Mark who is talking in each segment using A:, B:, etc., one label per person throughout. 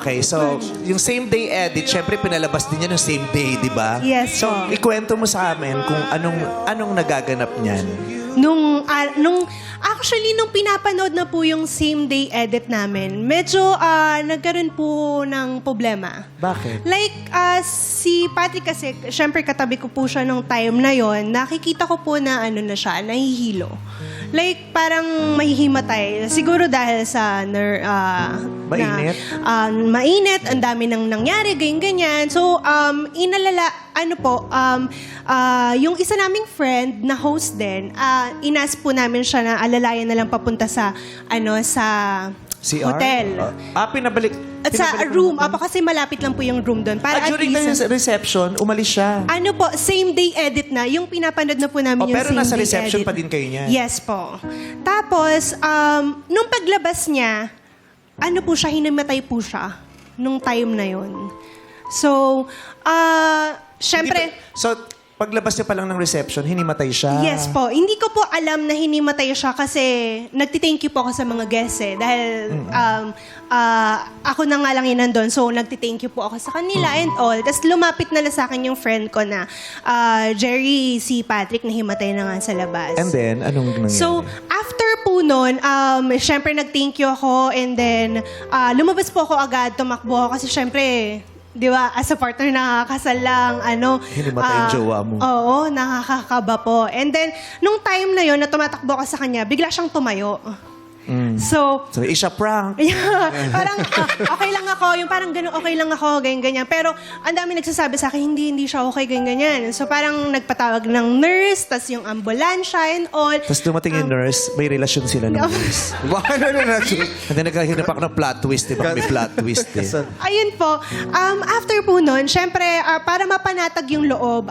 A: Okay, so yung same day edit, syempre pinalabas din yan yung same day, di ba?
B: Yes
A: So,
B: po.
A: ikwento mo sa amin kung anong nagaganap niyan.
B: Actually, nung pinapanood na po yung same day edit namin, medyo nagkaroon po ng problema.
A: Bakit?
B: Like, si Patrick kasi, syempre katabi ko po siya nung time na yon, nakikita ko po na na siya, nahihilo. Like, parang mahihimatay. Siguro dahil sa
A: Mainit?
B: mainit, ang dami nang nangyari, ganyan-ganyan. So, yung isa naming friend na host din, inas po namin siya na alalayan na lang papunta sa, sa
A: CR?
B: hotel.
A: Pinabalik.
B: At sa room, kasi malapit lang po yung room doon. Para at
A: During
B: least,
A: the reception, umalis siya.
B: same day edit na. Yung pinapanood na po namin yung
A: Pero
B: same
A: nasa
B: day
A: reception
B: edit.
A: pa din kayo niyan?
B: Yes po. Tapos, nung paglabas niya, po siya, hinamatay po siya nung time na yon. So, syempre,
A: So, paglabas niya pa lang ng reception, hinimatay siya.
B: yes po. Hindi ko po alam na hinimatay siya kasi nagti-thank you po ako sa mga guests eh. Dahil ako na nga lang yun nandun. So, nagti-thank you po ako sa kanila and all. Tapos lumapit na lang sa akin yung friend ko na Jerry, si Patrick, nahimatay na nga sa labas.
A: And then, anong nangyari?
B: So, after po nun, syempre nag-thank you ako and then lumabas po ako agad, tumakbo ako kasi syempre, di ba, as a partner, nakakasal lang,
A: Hinimatay yung jowa mo.
B: Oo, nakakakaba po. And then, nung time na yon na tumatakbo ka sa kanya, bigla siyang tumayo. So,
A: Isha prank.
B: parang okay lang ako, yung parang gano'n, okay lang ako, ganyan-ganyan. Pero ang dami nagsasabi sa akin, hindi siya okay, ganyan-ganyan. So parang nagpatawag ng nurse, tas yung ambulansya and all.
A: Tapos dumating yung nurse, may relasyon sila ng nurse. And then nagkahinap ako ng plot twist, di ba? May plot twist eh.
B: Ayun po. After po nun, syempre, para mapanatag yung loob,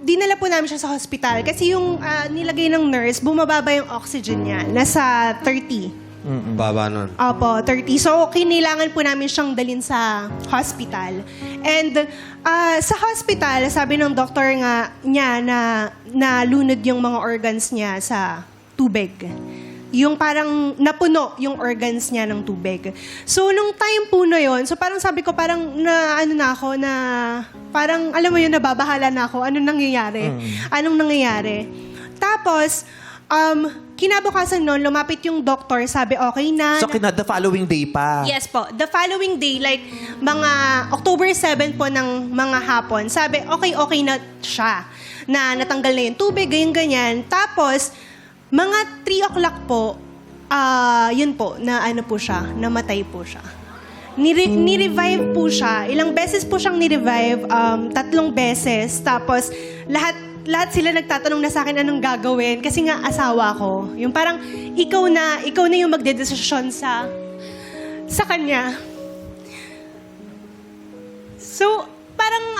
B: dinala po namin siya sa hospital. Kasi yung nilagay ng nurse, bumababa yung oxygen niya. Nasa 30.
C: Baba nun.
B: Opo, 30. So, kailangan po namin siyang dalhin sa hospital. And sa hospital, sabi ng doktor nga niya na nalunod yung mga organs niya sa tubig. Yung parang napuno yung organs niya ng tubig. So, nung time po na yun, so parang sabi ko, parang parang, alam mo yun, nababahala na ako. Anong nangyayari? Tapos, kinabukasan nun, lumapit yung doktor, sabi, okay na.
A: So, the following day pa.
B: Yes po. The following day, like mga October 7 po ng mga hapon, sabi, okay na siya. Na natanggal na yung tubig, ganyan-ganyan. Tapos, mga 3 o'clock po, yun po, namatay po siya. Ni-revive po siya. Ilang beses po siyang ni-revive, 3 beses. Tapos, lahat sila nagtatanong na sa akin anong gagawin kasi nga asawa ko. Yung parang ikaw na yung magdedesisyon sa kanya. So, parang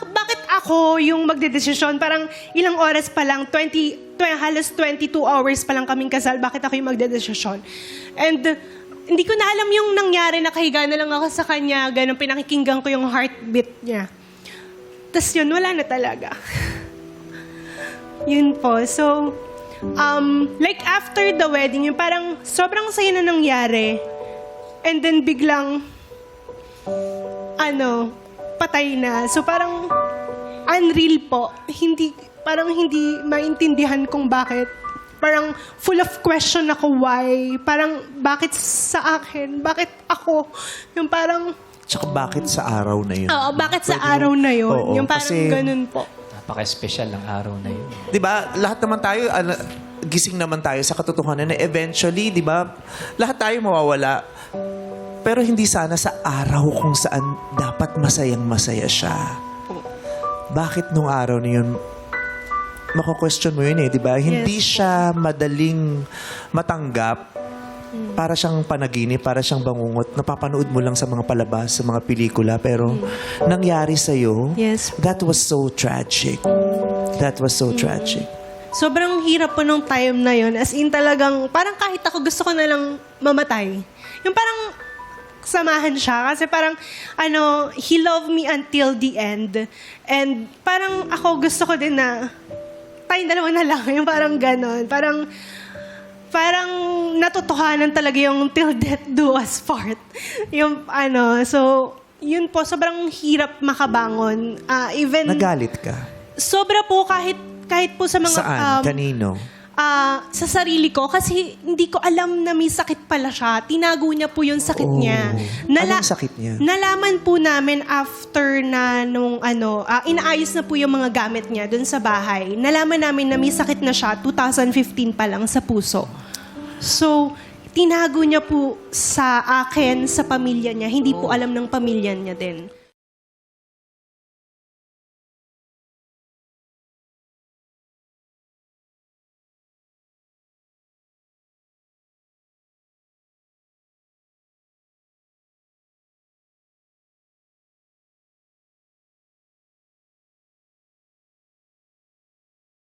B: bakit ako yung magdedesisyon? Parang ilang oras pa lang, halos 22 hours pa lang kaming kasal, bakit ako yung magdedesisyon? And hindi ko na alam yung nangyari, nakahiga na lang ako sa kanya, ganun, pinakikinggan ko yung heartbeat niya. Tapos yun, wala na talaga. Yun po. So, like after the wedding, yung parang sobrang saya na nangyari. And then biglang, patay na. So parang unreal po. Parang hindi maintindihan kung bakit. Parang full of question ako why. Parang bakit sa akin? Bakit ako? Yung parang...
A: Tsaka bakit sa araw na yun?
B: Oo, bakit sa araw na yun?
A: Oo,
B: yung parang
A: kasi-
B: ganun po.
D: Napaka-special ng araw na yun.
A: Di ba, lahat naman tayo, gising naman tayo sa katotohanan na eventually, di ba, lahat tayo mawawala. Pero hindi sana sa araw kung saan dapat masayang-masaya siya. Bakit nung araw na yun, mako-question mo yun eh, di ba? Hindi siya madaling matanggap. Para siyang panaginip, para siyang bangungot. Napapanood mo lang sa mga palabas, sa mga pelikula. Pero nangyari sa'yo,
B: Yes.
A: that was so tragic. That was so tragic.
B: Sobrang hirap po nung time na yun. As in talagang, parang kahit ako gusto ko na lang mamatay. Yung parang samahan siya. Kasi parang, he loved me until the end. And parang ako gusto ko din na, tayong dalawa na lang. Yung parang ganon. Parang, parang natutuhanan talaga yung till death do us part. Yung so, yun po, sobrang hirap makabangon. Even,
A: Nagalit ka?
B: sobra po kahit po sa mga...
A: Saan? Kanino?
B: Sa sarili ko kasi hindi ko alam na may sakit pala siya. Tinago niya po yung sakit niya.
A: Anong sakit niya?
B: Nalaman po namin after na nung inaayos na po yung mga gamit niya dun sa bahay. Nalaman namin na may sakit na siya 2015 pa lang sa puso. So, tinago niya po sa akin, sa pamilya niya. Hindi po alam ng pamilya niya din.